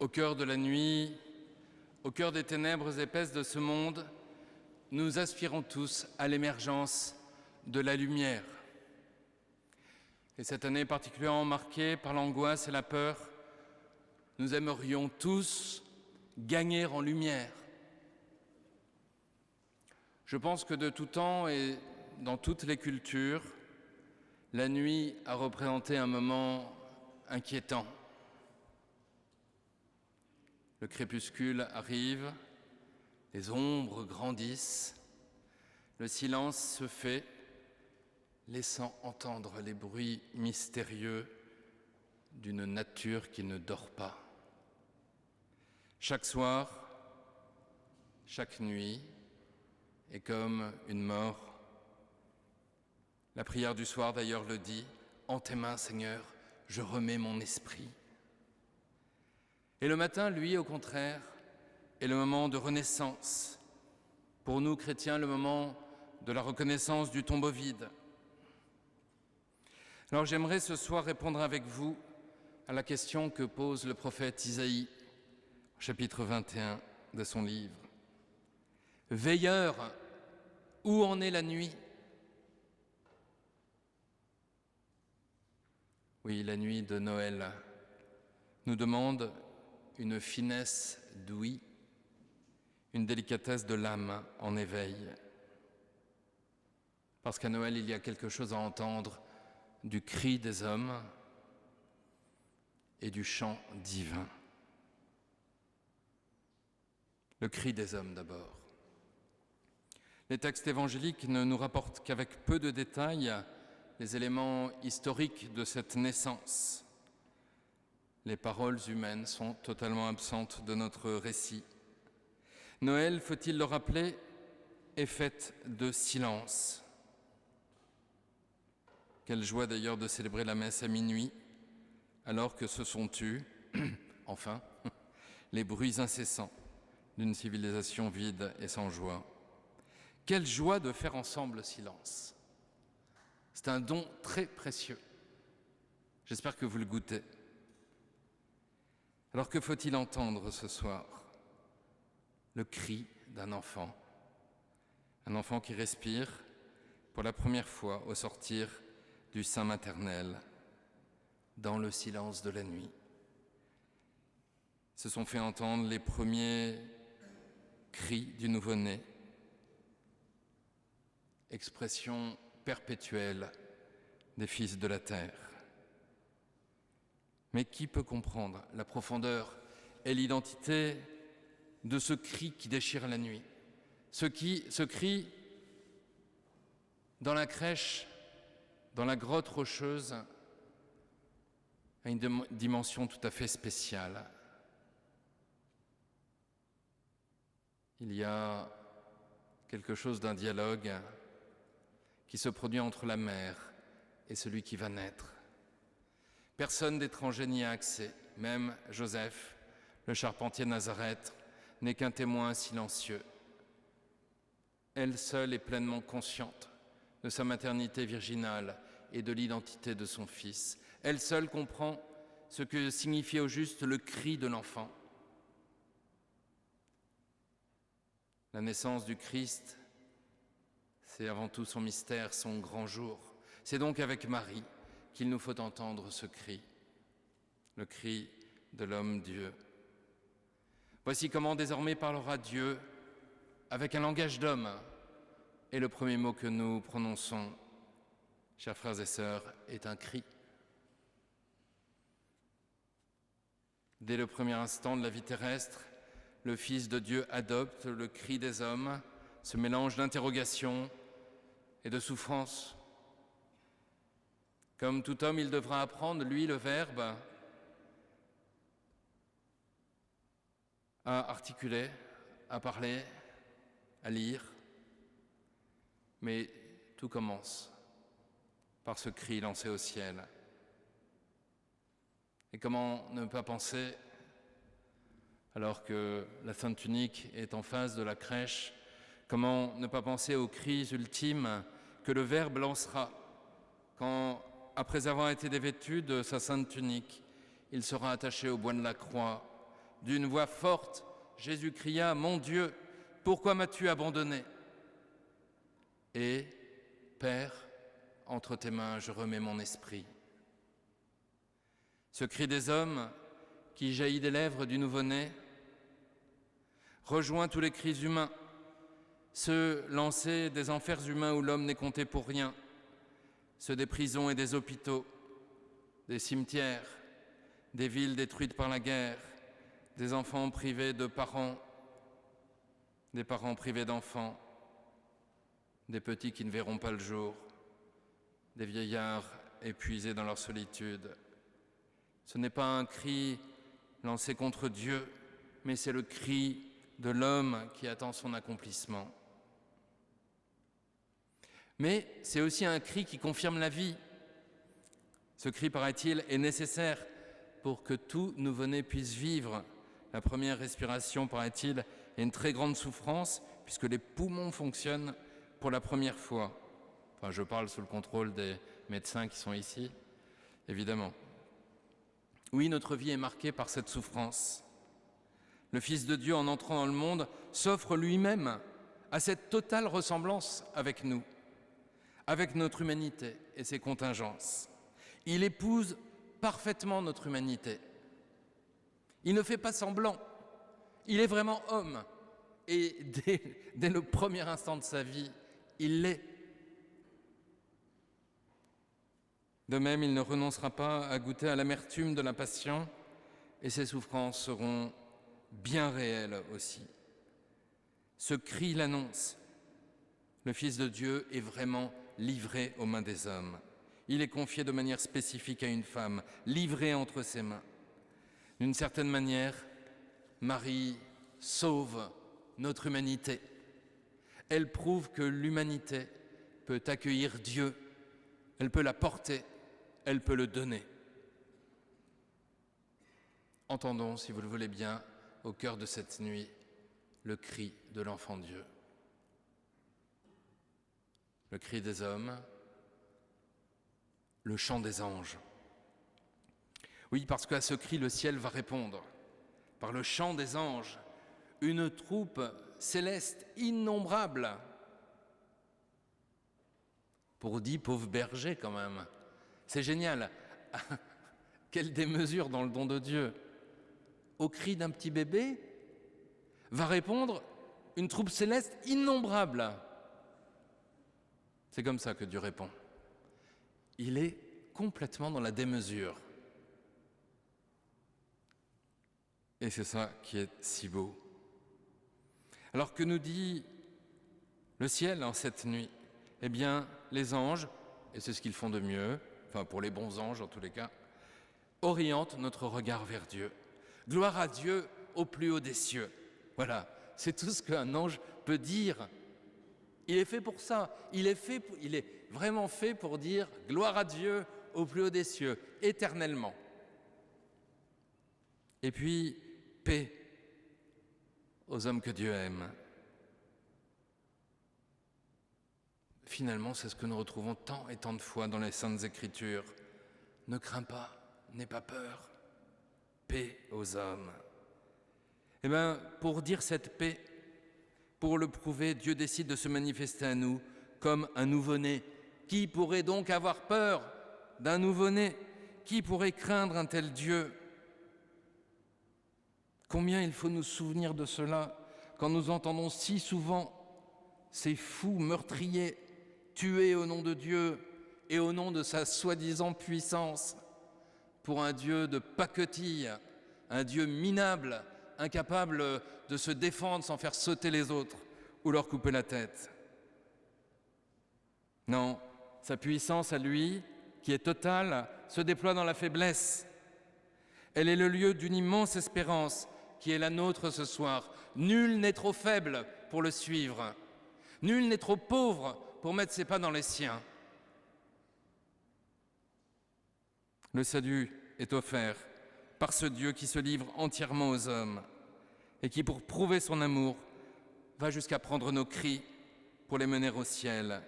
Au cœur de la nuit, au cœur des ténèbres épaisses de ce monde, nous aspirons tous à l'émergence de la lumière. Et cette année particulièrement marquée par l'angoisse et la peur, nous aimerions tous gagner en lumière. Je pense que de tout temps et dans toutes les cultures, la nuit a représenté un moment inquiétant. Le crépuscule arrive, les ombres grandissent, le silence se fait, laissant entendre les bruits mystérieux d'une nature qui ne dort pas. Chaque soir, chaque nuit est comme une mort. La prière du soir d'ailleurs le dit, « En tes mains, Seigneur, je remets mon esprit ». Et le matin, lui, au contraire, est le moment de renaissance. Pour nous, chrétiens, le moment de la reconnaissance du tombeau vide. Alors j'aimerais ce soir répondre avec vous à la question que pose le prophète Isaïe, chapitre 21 de son livre. « Veilleur, où en est la nuit ?» Oui, la nuit de Noël nous demande une finesse d'ouïe, une délicatesse de l'âme en éveil. Parce qu'à Noël, il y a quelque chose à entendre du cri des hommes et du chant divin. Le cri des hommes d'abord. Les textes évangéliques ne nous rapportent qu'avec peu de détails les éléments historiques de cette naissance. Les paroles humaines sont totalement absentes de notre récit. Noël, faut-il le rappeler, est faite de silence. Quelle joie d'ailleurs de célébrer la messe à minuit, alors que se sont tus, enfin, les bruits incessants d'une civilisation vide et sans joie. Quelle joie de faire ensemble le silence. C'est un don très précieux. J'espère que vous le goûtez. Alors que faut-il entendre ce soir? Le cri d'un enfant. Un enfant qui respire pour la première fois au sortir du sein maternel, dans le silence de la nuit. Se sont fait entendre les premiers cris du nouveau-né, expression perpétuelle des fils de la terre. Mais qui peut comprendre la profondeur et l'identité de ce cri qui déchire la nuit? Ce cri dans la crèche, dans la grotte rocheuse, a une dimension tout à fait spéciale. Il y a quelque chose d'un dialogue qui se produit entre la mère et celui qui va naître. Personne d'étranger n'y a accès, même Joseph, le charpentier de Nazareth, n'est qu'un témoin silencieux. Elle seule est pleinement consciente de sa maternité virginale et de l'identité de son fils. Elle seule comprend ce que signifie au juste le cri de l'enfant. La naissance du Christ, c'est avant tout son mystère, son grand jour. C'est donc avec Marie qu'il nous faut entendre ce cri, le cri de l'homme-Dieu. Voici comment désormais parlera Dieu avec un langage d'homme. Et le premier mot que nous prononçons, chers frères et sœurs, est un cri. Dès le premier instant de la vie terrestre, le Fils de Dieu adopte le cri des hommes, ce mélange d'interrogation et de souffrance. Comme tout homme, il devra apprendre, lui, le Verbe, à articuler, à parler, à lire. Mais tout commence par ce cri lancé au ciel. Et comment ne pas penser, alors que la Sainte Tunique est en face de la crèche, comment ne pas penser aux cris ultimes que le Verbe lancera quand, après avoir été dévêtu de sa Sainte Tunique, il sera attaché au bois de la croix D'une voix forte, Jésus cria « Mon Dieu, pourquoi m'as-tu abandonné ?» Et « Père, entre tes mains, je remets mon esprit. » Ce cri des hommes qui jaillit des lèvres du nouveau-né rejoint tous les cris humains, ceux lancés des enfers humains où l'homme n'est compté pour rien, ceux des prisons et des hôpitaux, des cimetières, des villes détruites par la guerre, des enfants privés de parents, des parents privés d'enfants, des petits qui ne verront pas le jour, des vieillards épuisés dans leur solitude. Ce n'est pas un cri lancé contre Dieu, mais c'est le cri de l'homme qui attend son accomplissement. Mais c'est aussi un cri qui confirme la vie. Ce cri, paraît-il, est nécessaire pour que tout nouveau-né puisse vivre. La première respiration, paraît-il, est une très grande souffrance puisque les poumons fonctionnent pour la première fois. Enfin, je parle sous le contrôle des médecins qui sont ici, évidemment. Oui, notre vie est marquée par cette souffrance. Le Fils de Dieu, en entrant dans le monde, s'offre lui-même à cette totale ressemblance avec nous, avec notre humanité et ses contingences. Il épouse parfaitement notre humanité. Il ne fait pas semblant. Il est vraiment homme. Et dès le premier instant de sa vie, il l'est. De même, il ne renoncera pas à goûter à l'amertume de la passion, et ses souffrances seront bien réelles aussi. Ce cri l'annonce. Le Fils de Dieu est vraiment livré aux mains des hommes. Il est confié de manière spécifique à une femme, livré entre ses mains. D'une certaine manière, Marie sauve notre humanité. Elle prouve que l'humanité peut accueillir Dieu, elle peut la porter, elle peut le donner. Entendons, si vous le voulez bien, au cœur de cette nuit, le cri de l'enfant Dieu. Le cri des hommes, le chant des anges. Oui, parce qu'à ce cri, le ciel va répondre. Par le chant des anges, une troupe céleste innombrable. Pour 10 pauvres bergers, quand même. C'est génial. Quelle démesure dans le don de Dieu. Au cri d'un petit bébé, va répondre une troupe céleste innombrable. C'est comme ça que Dieu répond. Il est complètement dans la démesure. Et c'est ça qui est si beau. Alors que nous dit le ciel en cette nuit? Eh bien, les anges, et c'est ce qu'ils font de mieux, enfin pour les bons anges en tous les cas, orientent notre regard vers Dieu. Gloire à Dieu au plus haut des cieux. Voilà, c'est tout ce qu'un ange peut dire. Il est fait pour ça. Il est vraiment fait pour dire gloire à Dieu au plus haut des cieux, éternellement. Et puis, paix aux hommes que Dieu aime. Finalement, c'est ce que nous retrouvons tant et tant de fois dans les Saintes Écritures. Ne crains pas, n'aie pas peur. Paix aux hommes. Eh bien, pour dire cette paix, pour le prouver, Dieu décide de se manifester à nous comme un nouveau-né. Qui pourrait donc avoir peur d'un nouveau-né? Qui pourrait craindre un tel Dieu? Combien il faut nous souvenir de cela quand nous entendons si souvent ces fous meurtriers tués au nom de Dieu et au nom de sa soi-disant puissance pour un Dieu de pacotille, un Dieu minable, incapable de se défendre sans faire sauter les autres ou leur couper la tête. Non, sa puissance à lui, qui est totale, se déploie dans la faiblesse. Elle est le lieu d'une immense espérance qui est la nôtre ce soir. Nul n'est trop faible pour le suivre. Nul n'est trop pauvre pour mettre ses pas dans les siens. Le salut est offert par ce Dieu qui se livre entièrement aux hommes et qui, pour prouver son amour, va jusqu'à prendre nos cris pour les mener au ciel.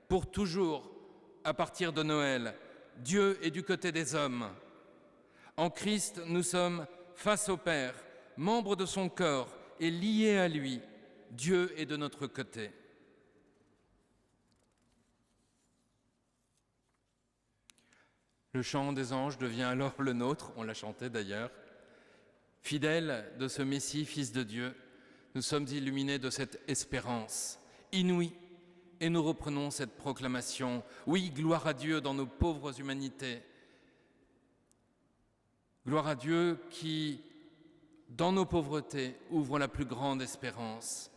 Pour toujours, à partir de Noël, Dieu est du côté des hommes. En Christ, nous sommes face au Père, membre de son corps et lié à lui, Dieu est de notre côté. Le chant des anges devient alors le nôtre, on l'a chanté d'ailleurs. Fidèles de ce Messie, Fils de Dieu, nous sommes illuminés de cette espérance inouïe et nous reprenons cette proclamation. Oui, gloire à Dieu dans nos pauvres humanités. Gloire à Dieu qui, dans nos pauvretés, ouvre la plus grande espérance.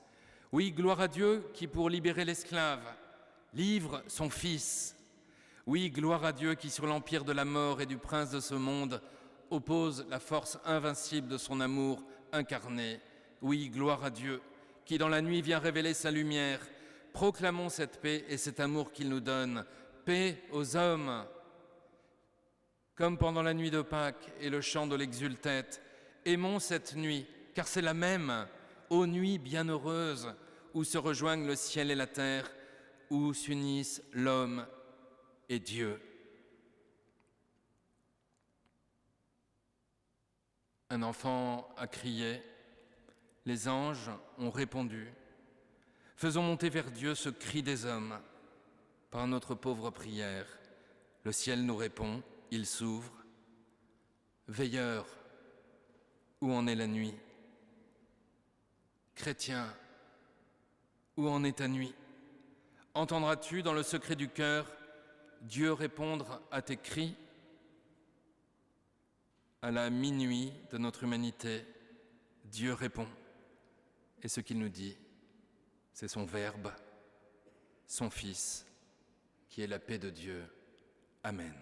Oui, gloire à Dieu qui, pour libérer l'esclave, livre son Fils. Oui, gloire à Dieu qui, sur l'empire de la mort et du prince de ce monde, oppose la force invincible de son amour incarné. Oui, gloire à Dieu qui, dans la nuit, vient révéler sa lumière. Proclamons cette paix et cet amour qu'il nous donne. Paix aux hommes. Comme pendant la nuit de Pâques et le chant de l'exultète, aimons cette nuit, car c'est la même, ô nuit bienheureuse, où se rejoignent le ciel et la terre, où s'unissent l'homme et Dieu. Un enfant a crié, les anges ont répondu. Faisons monter vers Dieu ce cri des hommes. Par notre pauvre prière, le ciel nous répond, il s'ouvre. Veilleur, où en est la nuit? Chrétien, où en est ta nuit? Entendras-tu dans le secret du cœur Dieu répondre à tes cris? À la minuit de notre humanité, Dieu répond. Et ce qu'il nous dit, c'est son Verbe, son Fils, qui est la paix de Dieu. Amen.